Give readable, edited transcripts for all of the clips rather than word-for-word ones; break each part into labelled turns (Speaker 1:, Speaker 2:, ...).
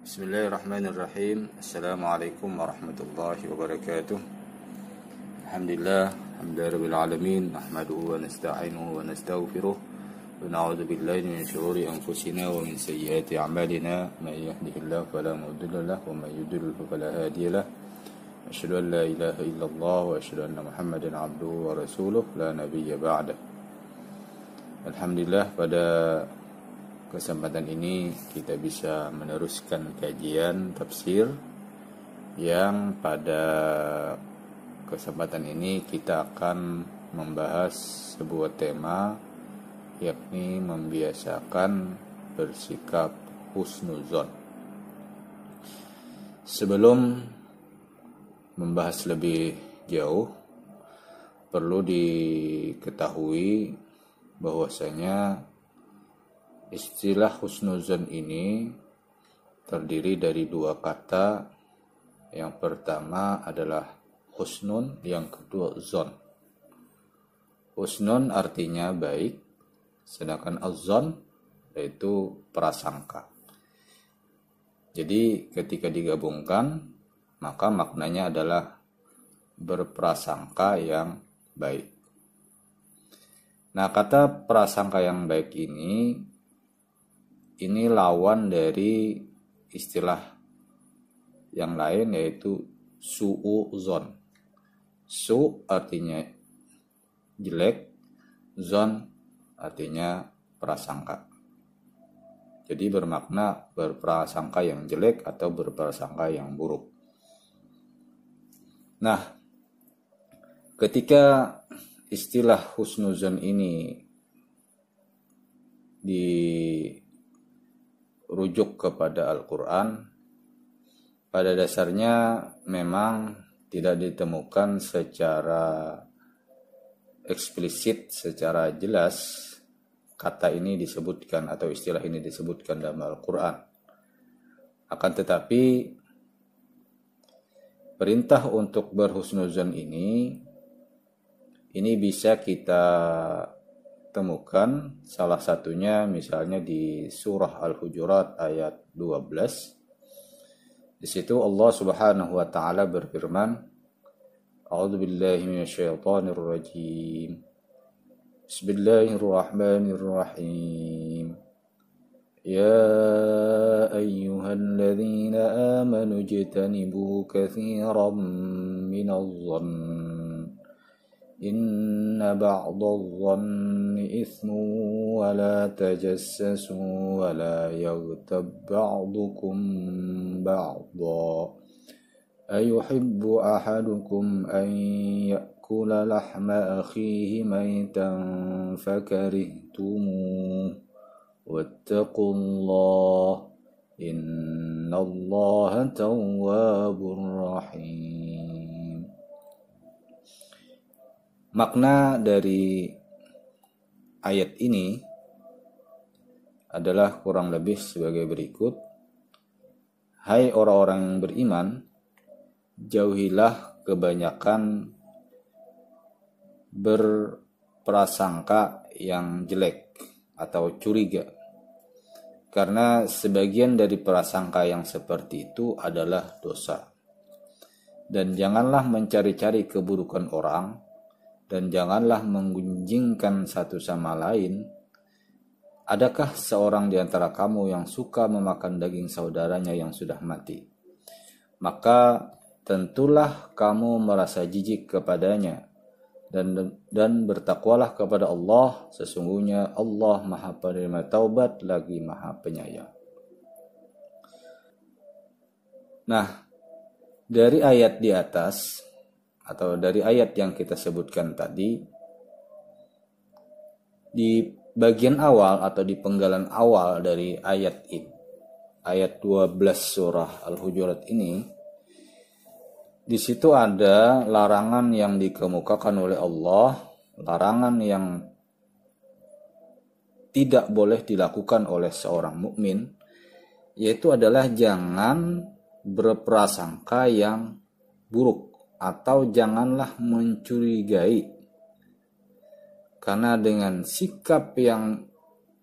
Speaker 1: Bismillahirrahmanirrahim. Assalamualaikum warahmatullahi wabarakatuh. Alhamdulillah, hamdalillahil alamin, nahmaduhu wa nasta'inuhu wa nastaghfiruh wa na'udzu billahi min shururi anfusina wa min sayyiati a'malina. May yahdihillahu fala mudilla lahu wa may yudlil fala hadiya lahu. Asyhadu an la ilaha illallah wa asyhadu anna Muhammadan 'abduhu wa rasuluh la nabiyya ba'da. Alhamdulillah, pada kesempatan ini kita bisa meneruskan kajian tafsir yang pada kesempatan ini kita akan membahas sebuah tema, yakni membiasakan bersikap husnuzon. Sebelum membahas lebih jauh, perlu diketahui bahwasanya istilah husnuzon ini terdiri dari dua kata. Yang pertama adalah husnun, yang kedua zon. Husnun artinya baik, sedangkan az-zon yaitu prasangka. Jadi ketika digabungkan, maka maknanya adalah berprasangka yang baik. Nah, kata prasangka yang baik ini lawan dari istilah yang lain, yaitu su'uzon. Su artinya jelek, zon artinya prasangka. Jadi bermakna berprasangka yang jelek atau berprasangka yang buruk. Nah, ketika istilah husnuzon ini dirujuk kepada Al-Quran, pada dasarnya memang tidak ditemukan secara eksplisit, secara jelas kata ini disebutkan atau istilah ini disebutkan dalam Al-Quran. Akan tetapi perintah untuk berhusnuzon ini bisa kita temukan salah satunya misalnya di surah Al-Hujurat ayat 12. Di situ Allah Subhanahu wa taala berfirman, A'udzu billahi minasyaitonir rajim. Bismillahirrahmanirrahim. Ya ayyuhalladzina amanu ijtanibu katsiran minadh-dhann Inna ba'dadh-dhanni ithmun wa la tajassasu wa la yaghtab ba'dukum ba'dha ayuhibbu ahadukum an ya'kula lahma akhihi maytan fakarihtumuh wattaqullaha innallaha tawwabur rahim. Makna dari ayat ini adalah kurang lebih sebagai berikut. Hai orang-orang yang beriman, jauhilah kebanyakan berprasangka yang jelek atau curiga. Karena sebagian dari prasangka yang seperti itu adalah dosa. Dan janganlah mencari-cari keburukan orang, dan janganlah menggunjingkan satu sama lain. Adakah seorang di antara kamu yang suka memakan daging saudaranya yang sudah mati? Maka tentulah kamu merasa jijik kepadanya, dan bertakwalah kepada Allah. Sesungguhnya Allah Maha Penerima Taubat lagi Maha Penyayang. Nah, dari ayat di atas atau dari ayat yang kita sebutkan tadi, di bagian awal atau di penggalan awal dari ayat 12 surah Al-Hujurat ini, di situ ada larangan yang dikemukakan oleh Allah, larangan yang tidak boleh dilakukan oleh seorang mukmin, yaitu adalah jangan berprasangka yang buruk atau janganlah mencurigai. Karena dengan sikap yang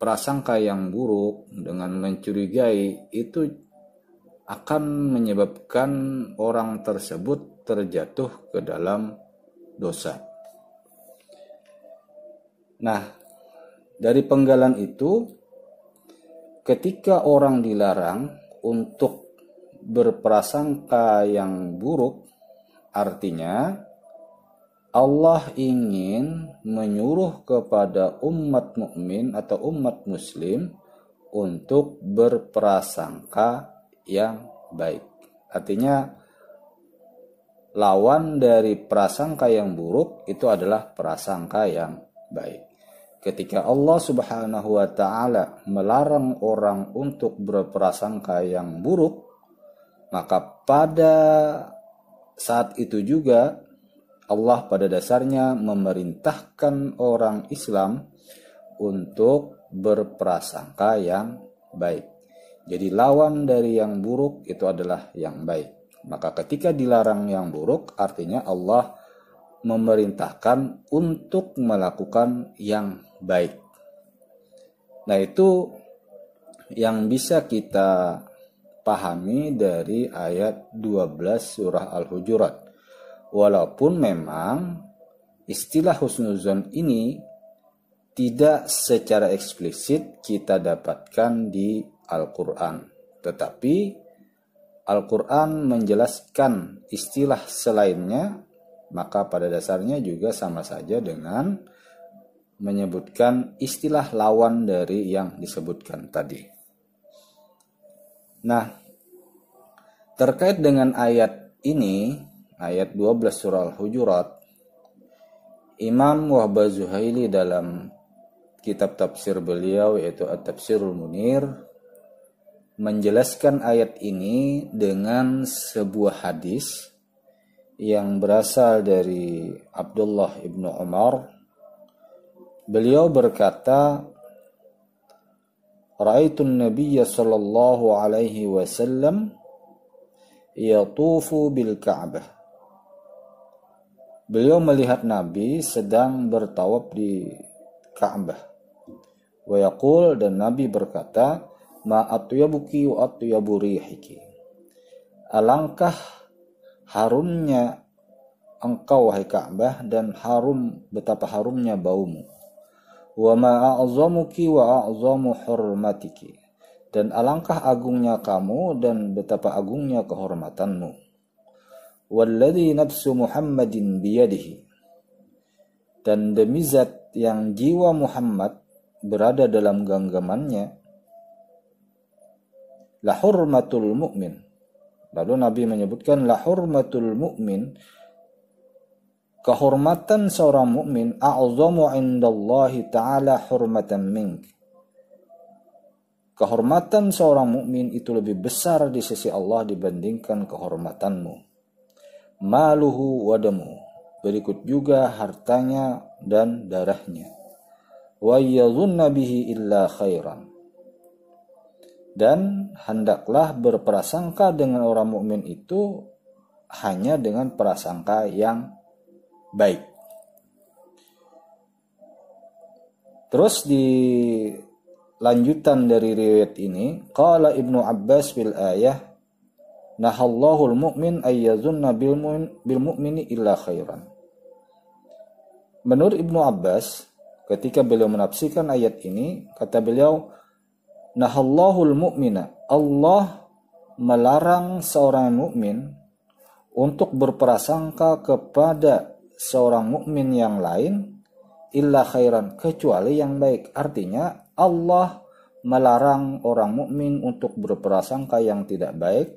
Speaker 1: prasangka yang buruk, dengan mencurigai, itu akan menyebabkan orang tersebut terjatuh ke dalam dosa. Nah, dari penggalan itu, ketika orang dilarang untuk berprasangka yang buruk, artinya Allah ingin menyuruh kepada umat mukmin atau umat muslim untuk berprasangka yang baik. Artinya lawan dari prasangka yang buruk itu adalah prasangka yang baik. Ketika Allah Subhanahu wa taala melarang orang untuk berprasangka yang buruk, maka pada saat itu juga Allah pada dasarnya memerintahkan orang Islam untuk berprasangka yang baik. Jadi lawan dari yang buruk itu adalah yang baik. Maka ketika dilarang yang buruk, artinya Allah memerintahkan untuk melakukan yang baik. Nah, itu yang bisa kita pahami dari ayat 12 surah Al-Hujurat. Walaupun memang istilah husnuzon ini tidak secara eksplisit kita dapatkan di Al-Quran. Tetapi Al-Quran menjelaskan istilah selainnya, maka pada dasarnya juga sama saja dengan menyebutkan istilah lawan dari yang disebutkan tadi. Nah, terkait dengan ayat ini, ayat 12 surah Al-Hujurat, Imam Wahbah Zuhaili dalam kitab tafsir beliau yaitu At-Tafsirul Munir menjelaskan ayat ini dengan sebuah hadis yang berasal dari Abdullah ibnu Umar. Beliau berkata, Ra'aitun Nabiyya sallallahu alaihi wasallam yatufu bil Ka'bah. Beliau melihat Nabi sedang bertawaf di Ka'bah. Wa yaqul, dan Nabi berkata, ma atyabuki wa atyabu rihiki. Alangkah harumnya engkau wahai Ka'bah, dan betapa harumnya baumu. Wa ma a'zamuki wa a'zamu hurmatiki. Dan alangkah agungnya kamu dan betapa agungnya kehormatanmu. Walladzi nafsu Muhammadin biyadihi. Dan demi zat yang jiwa Muhammad berada dalam genggamannya, la hurmatul mu'min. Lalu Nabi menyebutkan la hurmatul mu'min, kehormatan seorang mukmin, a'zamu indallahi ta'ala hurmatan mink. Kehormatan seorang mukmin itu lebih besar di sisi Allah dibandingkan kehormatanmu. Maluhu wadamu, berikut juga hartanya dan darahnya. Wa yadhunna bihi illa khairan. Dan hendaklah berprasangka dengan orang mukmin itu hanya dengan prasangka yang baik. Terus di lanjutan dari riwayat ini, qala Ibnu Abbas fil ayah, nahallahul mu'min ayyazunna bil mu'mini illa khairan. Menurut Ibnu Abbas, ketika beliau menafsirkan ayat ini, kata beliau, nahallahul mu'mina, Allah melarang seorang mukmin untuk berprasangka kepada seorang mukmin yang lain illa khairan, kecuali yang baik. Artinya Allah melarang orang mukmin untuk berprasangka yang tidak baik,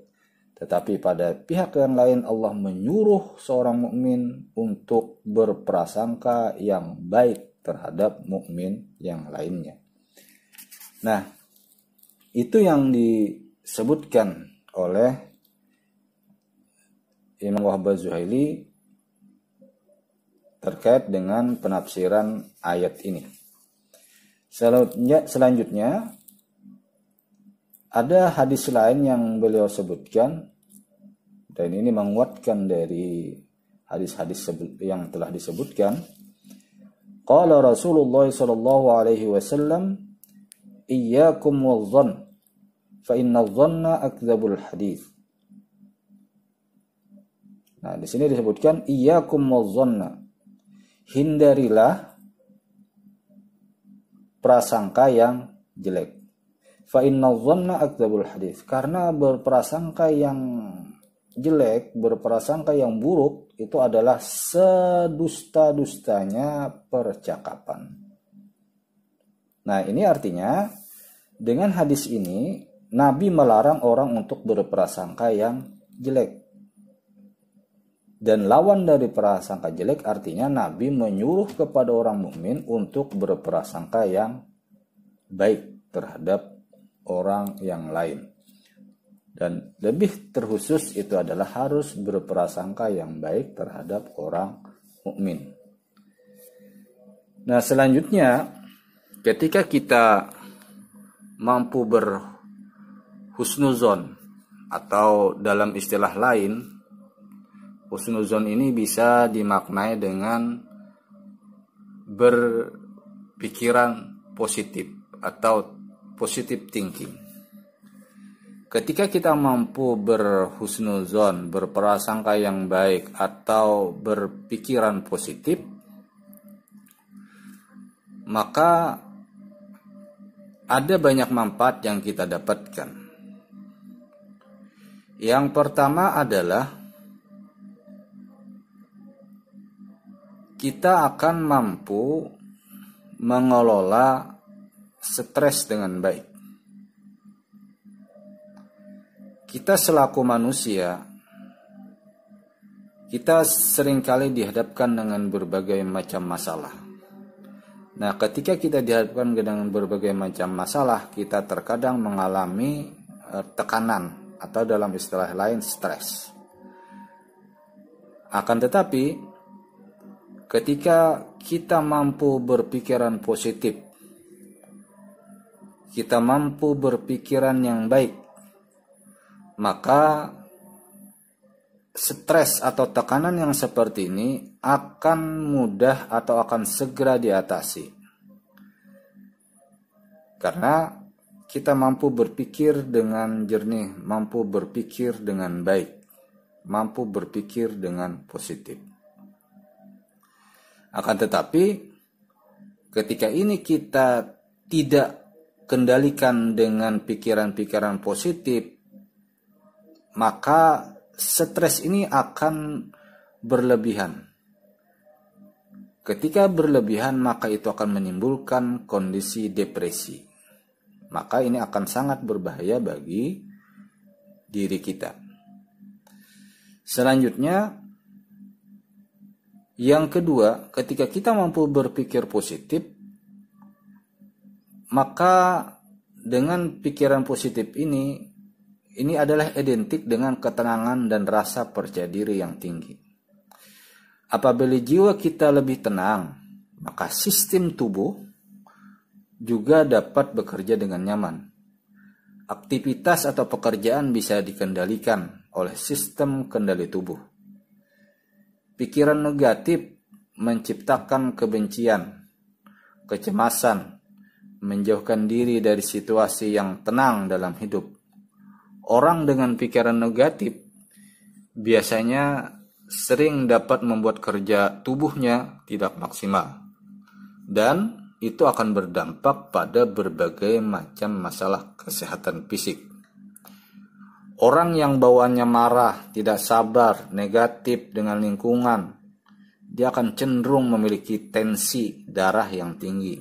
Speaker 1: tetapi pada pihak yang lain Allah menyuruh seorang mukmin untuk berprasangka yang baik terhadap mukmin yang lainnya. Nah, itu yang disebutkan oleh Imam Wahbah Zuhaili terkait dengan penafsiran ayat ini. Selanjutnya ada hadis lain yang beliau sebutkan, dan ini menguatkan dari hadis-hadis yang telah disebutkan. Qala Rasulullah sallallahu alaihi wasallam, iyyakum wadh-dhann fa inna dhanna akdzabul hadits. Nah, di sini disebutkan iyyakum wadh-dhanna. Hindarilah prasangka yang jelek. Fa inna dhanna akdzabul hadits. Karena berprasangka yang jelek, berprasangka yang buruk itu adalah sedusta-dustanya percakapan. Nah, ini artinya dengan hadis ini Nabi melarang orang untuk berprasangka yang jelek. Dan lawan dari prasangka jelek artinya Nabi menyuruh kepada orang mukmin untuk berprasangka yang baik terhadap orang yang lain. Dan lebih terkhusus itu adalah harus berprasangka yang baik terhadap orang mukmin. Nah, selanjutnya ketika kita mampu berhusnuzon, atau dalam istilah lain husnuzon ini bisa dimaknai dengan berpikiran positif atau positive thinking. Ketika kita mampu berhusnuzon, berprasangka yang baik atau berpikiran positif, maka ada banyak manfaat yang kita dapatkan. Yang pertama adalah kita akan mampu mengelola stres dengan baik. Kita selaku manusia, kita seringkali dihadapkan dengan berbagai macam masalah. Nah, ketika kita dihadapkan dengan berbagai macam masalah, kita terkadang mengalami tekanan atau dalam istilah lain stres. Akan tetapi, ketika kita mampu berpikiran positif, kita mampu berpikiran yang baik, maka stres atau tekanan yang seperti ini akan mudah atau akan segera diatasi. Karena kita mampu berpikir dengan jernih, mampu berpikir dengan baik, mampu berpikir dengan positif. Akan tetapi, ketika ini kita tidak kendalikan dengan pikiran-pikiran positif, maka stres ini akan berlebihan. Ketika berlebihan, maka itu akan menimbulkan kondisi depresi. Maka ini akan sangat berbahaya bagi diri kita. Selanjutnya, yang kedua, ketika kita mampu berpikir positif, maka dengan pikiran positif ini adalah identik dengan ketenangan dan rasa percaya diri yang tinggi. Apabila jiwa kita lebih tenang, maka sistem tubuh juga dapat bekerja dengan nyaman. Aktivitas atau pekerjaan bisa dikendalikan oleh sistem kendali tubuh. Pikiran negatif menciptakan kebencian, kecemasan, menjauhkan diri dari situasi yang tenang dalam hidup. Orang dengan pikiran negatif biasanya sering dapat membuat kerja tubuhnya tidak maksimal. Dan itu akan berdampak pada berbagai macam masalah kesehatan fisik. Orang yang bawaannya marah, tidak sabar, negatif dengan lingkungan, dia akan cenderung memiliki tensi darah yang tinggi.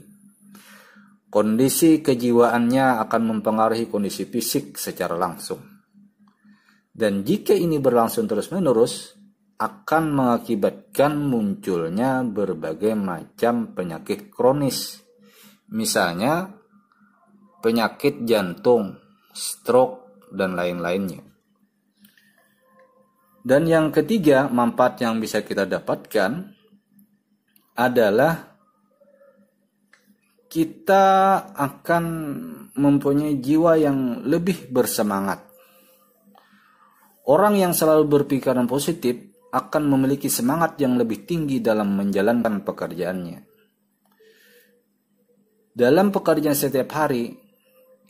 Speaker 1: Kondisi kejiwaannya akan mempengaruhi kondisi fisik secara langsung. Dan jika ini berlangsung terus-menerus, akan mengakibatkan munculnya berbagai macam penyakit kronis. Misalnya, penyakit jantung, stroke, dan lain-lainnya. Dan yang ketiga, manfaat yang bisa kita dapatkan adalah kita akan mempunyai jiwa yang lebih bersemangat. Orang yang selalu berpikiran positif akan memiliki semangat yang lebih tinggi dalam menjalankan pekerjaannya. Dalam pekerjaan setiap hari,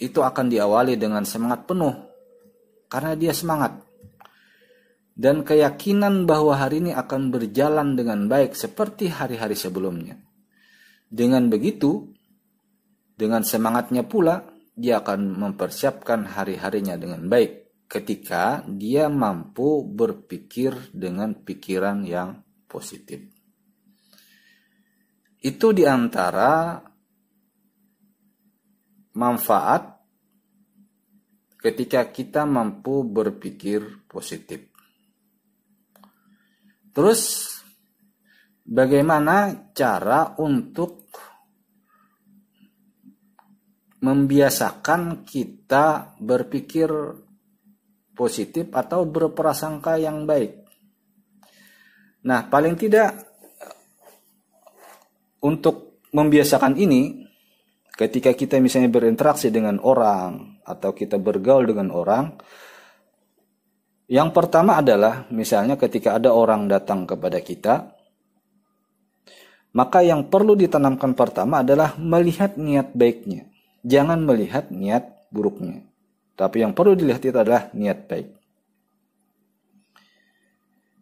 Speaker 1: itu akan diawali dengan semangat penuh karena dia semangat dan keyakinan bahwa hari ini akan berjalan dengan baik seperti hari-hari sebelumnya. Dengan begitu, dengan semangatnya pula dia akan mempersiapkan hari-harinya dengan baik ketika dia mampu berpikir dengan pikiran yang positif. Itu diantara manfaat ketika kita mampu berpikir positif. Terus bagaimana cara untuk membiasakan kita berpikir positif atau berprasangka yang baik? Nah, paling tidak untuk membiasakan ini, ketika kita misalnya berinteraksi dengan orang atau kita bergaul dengan orang, yang pertama adalah misalnya ketika ada orang datang kepada kita, maka yang perlu ditanamkan pertama adalah melihat niat baiknya. Jangan melihat niat buruknya. Tapi yang perlu dilihat itu adalah niat baik.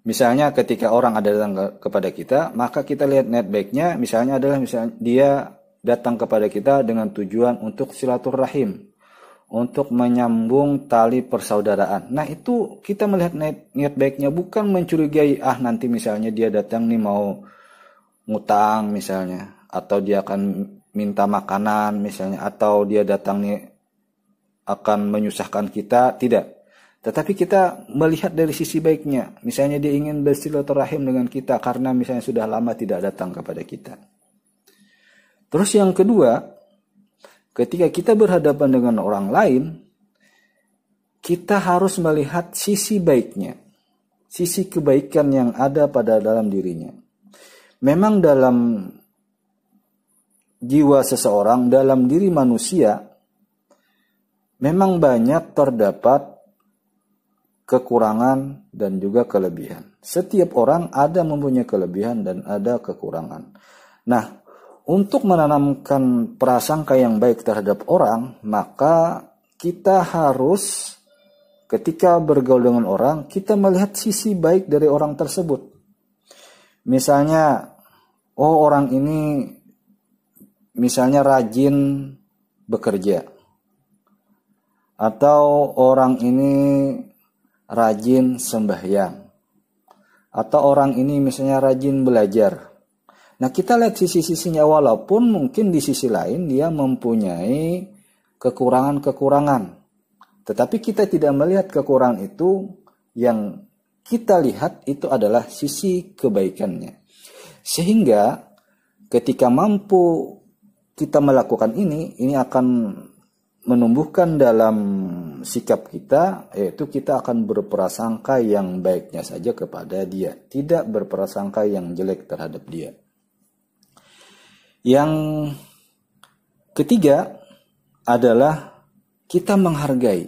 Speaker 1: Misalnya ketika orang ada datang kepada kita, maka kita lihat niat baiknya. Misalnya adalah dia datang kepada kita dengan tujuan untuk silaturahim, untuk menyambung tali persaudaraan. Nah, itu kita melihat niat baiknya, bukan mencurigai nanti misalnya dia datang nih mau ngutang misalnya, atau dia akan minta makanan misalnya, atau dia datang nih akan menyusahkan kita. Tidak, tetapi kita melihat dari sisi baiknya. Misalnya dia ingin bersilaturahim dengan kita karena misalnya sudah lama tidak datang kepada kita. Terus yang kedua, ketika kita berhadapan dengan orang lain, kita harus melihat sisi baiknya, sisi kebaikan yang ada pada dalam dirinya. Memang dalam jiwa seseorang, dalam diri manusia, memang banyak terdapat kekurangan dan juga kelebihan. Setiap orang ada mempunyai kelebihan dan ada kekurangan. Nah, untuk menanamkan prasangka yang baik terhadap orang, maka kita harus ketika bergaul dengan orang, kita melihat sisi baik dari orang tersebut. Misalnya, orang ini misalnya rajin bekerja, atau orang ini rajin sembahyang, atau orang ini misalnya rajin belajar. Nah, kita lihat sisi-sisinya, walaupun mungkin di sisi lain dia mempunyai kekurangan-kekurangan, tetapi kita tidak melihat kekurangan itu. Yang kita lihat itu adalah sisi kebaikannya, sehingga ketika mampu kita melakukan ini akan menumbuhkan dalam sikap kita, yaitu kita akan berprasangka yang baiknya saja kepada dia, tidak berprasangka yang jelek terhadap dia. Yang ketiga adalah kita menghargai,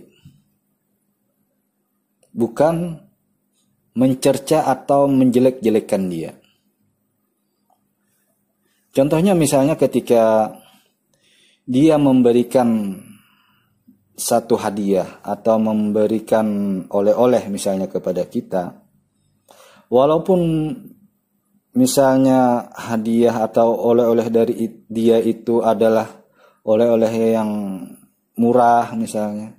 Speaker 1: bukan mencerca atau menjelek-jelekan dia. Contohnya misalnya ketika dia memberikan satu hadiah atau memberikan oleh-oleh misalnya kepada kita, walaupun misalnya hadiah atau oleh-oleh dari dia itu adalah oleh-oleh yang murah misalnya,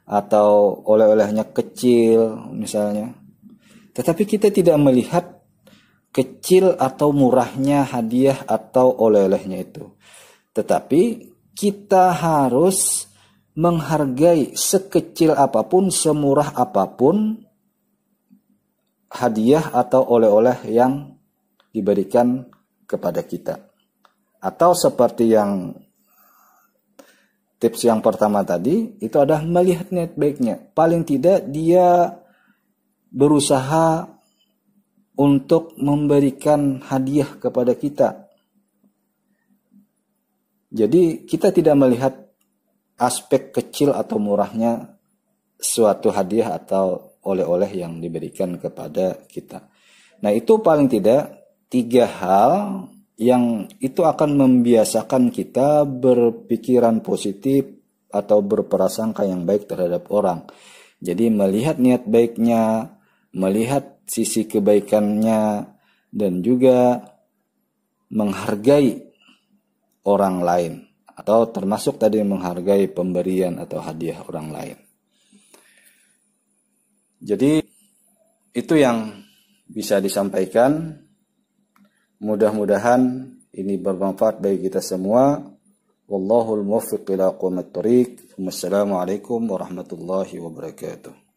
Speaker 1: atau oleh-olehnya kecil misalnya, tetapi kita tidak melihat kecil atau murahnya hadiah atau oleh-olehnya itu, tetapi kita harus menghargai sekecil apapun, semurah apapun hadiah atau oleh-oleh yang diberikan kepada kita. Atau seperti yang tips yang pertama tadi, itu adalah melihat niat baiknya. Paling tidak dia berusaha untuk memberikan hadiah kepada kita. Jadi kita tidak melihat aspek kecil atau murahnya suatu hadiah atau oleh-oleh yang diberikan kepada kita. Nah, itu paling tidak 3 hal yang itu akan membiasakan kita berpikiran positif atau berprasangka yang baik terhadap orang. Jadi melihat niat baiknya, melihat sisi kebaikannya, dan juga menghargai orang lain, atau termasuk tadi menghargai pemberian atau hadiah orang lain. Jadi itu yang bisa disampaikan. Mudah-mudahan ini bermanfaat bagi kita semua. Wallahul muwaffiq ila aqwamit thoriq. Wassalamualaikum warahmatullahi wabarakatuh.